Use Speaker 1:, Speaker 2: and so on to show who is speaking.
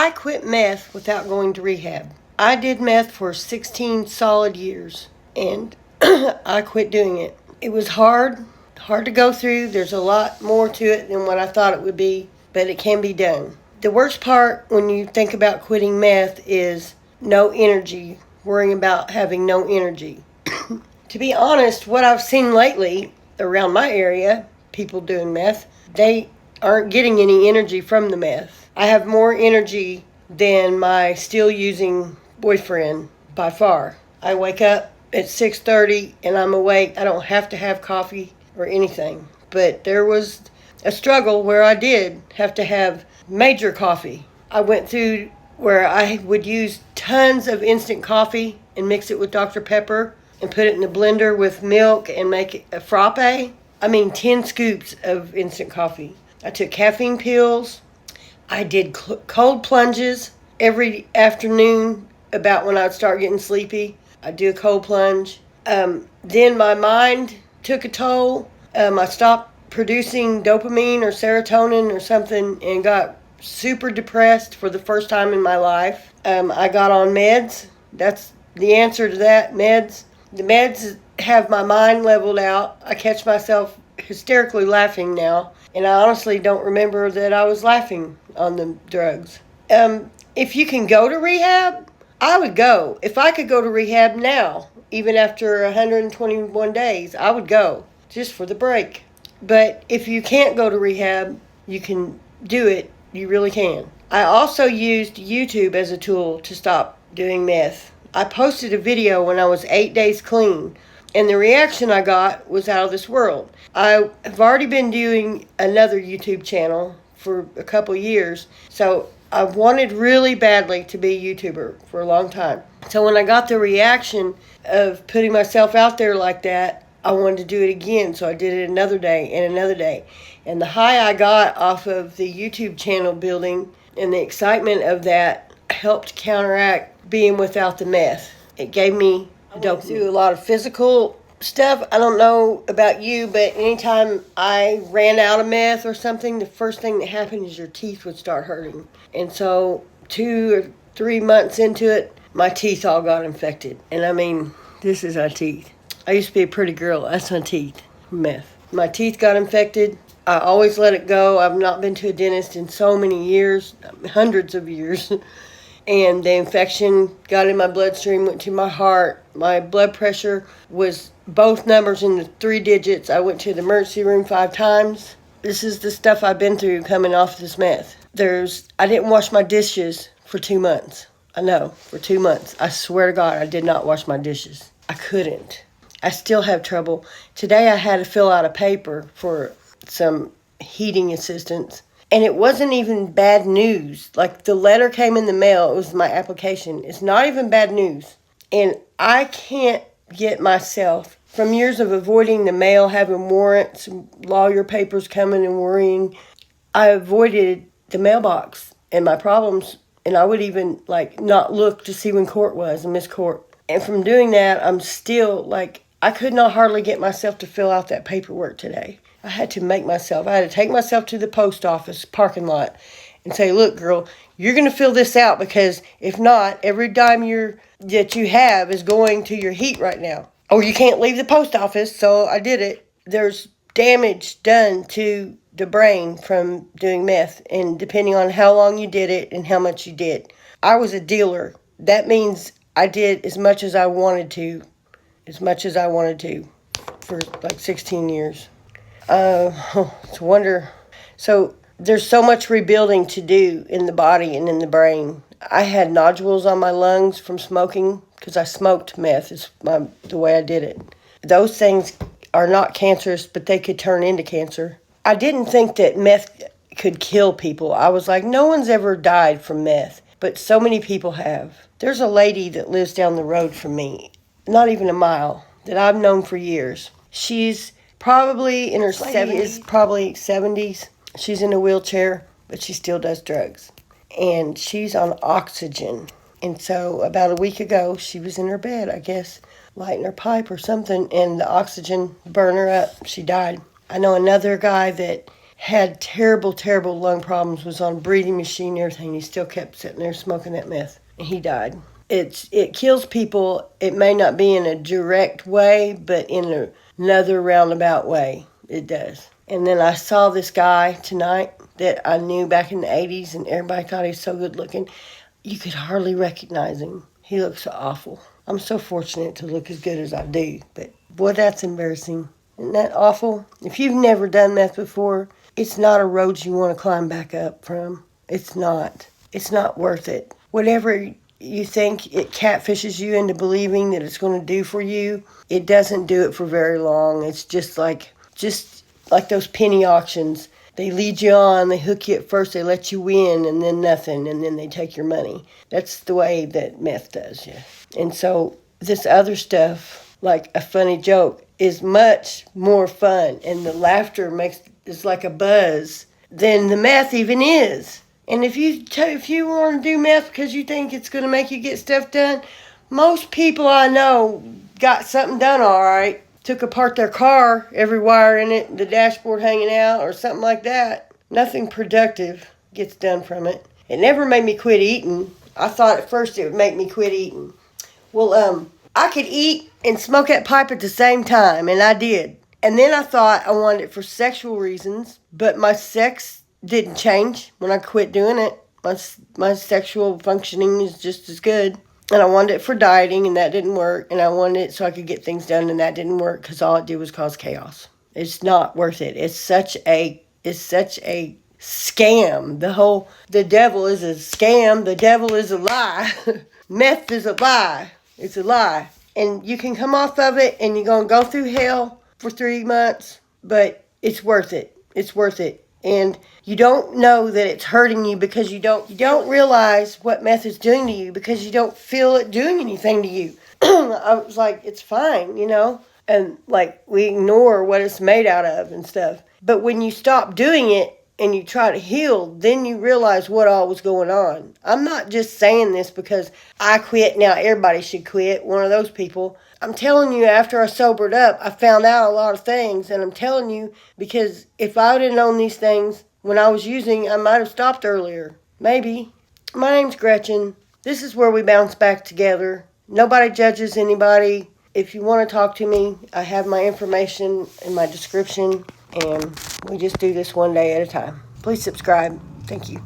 Speaker 1: I quit meth without going to rehab. I did meth for 16 solid years, and I quit doing it. It was hard to go through. There's a lot more to it than what I thought it would be, but it can be done. The worst part when you think about quitting meth is no energy, worrying about having no energy. To be honest, what I've seen lately around my area, people doing meth, they aren't getting any energy from the meth. I have more energy than my still using boyfriend by far. I wake up at 6:30 and I'm awake. I don't have to have coffee or anything. But there was a struggle where I did have to have major coffee. I went through where I would use tons of instant coffee and mix it with Dr. Pepper and put it in the blender with milk and make it a frappe. 10 scoops of instant coffee. I took caffeine pills. I did cold plunges every afternoon about when I'd start getting sleepy. I'd do a cold plunge. Then my mind took a toll. I stopped producing dopamine or serotonin or something and got super depressed for the first time in my life. I got on meds. That's the answer to that, meds. The meds have my mind leveled out. I catch myself hysterically laughing now, and I honestly don't remember that I was laughing on the drugs. If you can go to rehab, I would go. If I could go to rehab now, even after 121 days, I would go just for the break. But if you can't go to rehab, you can do it. You really can. I also used YouTube as a tool to stop doing meth. I posted a video when I was 8 days clean, and the reaction I got was out of this world. I have already been doing another YouTube channel for a couple years, so I wanted really badly to be a YouTuber for a long time. So when I got the reaction of putting myself out there like that, I wanted to do it again, so I did it another day and another day. And the high I got off of the YouTube channel building and the excitement of that helped counteract being without the meth. It gave me dopamine. Through a lot of physical stuff. I don't know about you, but anytime I ran out of meth or something, the first thing that happened is your teeth would start hurting. And so 2 or 3 months into it, my teeth all got infected. And this is my teeth. I used to be a pretty girl. That's my teeth. Meth. My teeth got infected. I always let it go. I've not been to a dentist in so many years, hundreds of years. And the infection got in my bloodstream, went to my heart. My blood pressure was both numbers in the 3 digits. I went to the emergency room 5 times. This is the stuff I've been through coming off this meth. I didn't wash my dishes for 2 months. I know, for 2 months. I swear to God, I did not wash my dishes. I couldn't. I still have trouble. Today I had to fill out a paper for some heating assistance. And it wasn't even bad news. Like, the letter came in the mail. It was my application. It's not even bad news. And I can't get myself, from years of avoiding the mail, having warrants, lawyer papers coming and worrying, I avoided the mailbox and my problems. And I would even, not look to see when court was and miss court. And from doing that, I'm still, I could not hardly get myself to fill out that paperwork today. I had to take myself to the post office parking lot and say, look, girl, you're going to fill this out because if not, every dime that you have is going to your heat right now. Or you can't leave the post office, so I did it. There's damage done to the brain from doing meth, and depending on how long you did it and how much you did. I was a dealer. That means I did as much as I wanted to for 16 years. It's a wonder. So there's so much rebuilding to do in the body and in the brain. I had nodules on my lungs from smoking because I smoked meth. It's the way I did it. Those things are not cancerous, but they could turn into cancer. I didn't think that meth could kill people. I was like, no one's ever died from meth, but so many people have. There's a lady that lives down the road from me, not even a mile, that I've known for years. She's probably in her 70s. She's in a wheelchair, but she still does drugs. And she's on oxygen. And so about a week ago, she was in her bed, I guess, lighting her pipe or something, and the oxygen burned her up. She died. I know another guy that had terrible, terrible lung problems, was on a breathing machine and everything. He still kept sitting there smoking that meth, and he died. It kills people. It may not be in a direct way, but in another roundabout way, it does. And then I saw this guy tonight that I knew back in the 80s, and everybody thought he was so good looking. You could hardly recognize him. He looked so awful. I'm so fortunate to look as good as I do, but boy, that's embarrassing. Isn't that awful? If you've never done meth before, it's not a road you want to climb back up from. It's not. It's not worth it. Whatever you think it catfishes you into believing that it's going to do for you, it doesn't do it for very long. It's just like those penny auctions. They lead you on, they hook you at first, they let you win, and then nothing, and then they take your money. That's the way that meth does you. And so this other stuff, like a funny joke, is much more fun, and the laughter is like a buzz than the meth even is. And if you want to do meth because you think it's going to make you get stuff done, most people I know got something done all right. Took apart their car, every wire in it, the dashboard hanging out, or something like that. Nothing productive gets done from it. It never made me quit eating. I thought at first it would make me quit eating. Well, I could eat and smoke that pipe at the same time, and I did. And then I thought I wanted it for sexual reasons, but my sex didn't change when I quit doing it. My sexual functioning is just as good. And I wanted it for dieting, and that didn't work. And I wanted it so I could get things done, and that didn't work because all it did was cause chaos. It's not worth it. It's such a scam. The devil is a scam. The devil is a lie. Meth is a lie. It's a lie. And you can come off of it, and you're going to go through hell for 3 months, but it's worth it. It's worth it. And you don't know that it's hurting you because you don't realize what meth is doing to you because you don't feel it doing anything to you. I was like, it's fine, and like we ignore what it's made out of and stuff. But when you stop doing it and you try to heal, then you realize what all was going on. I'm not just saying this because I quit, now everybody should quit, one of those people. I'm telling you, after I sobered up, I found out a lot of things, and I'm telling you because if I would have known these things when I was using, I might have stopped earlier. Maybe. My name's Gretchen. This is where we bounce back together. Nobody judges anybody. If you want to talk to me, I have my information in my description, and we just do this one day at a time. Please subscribe. Thank you.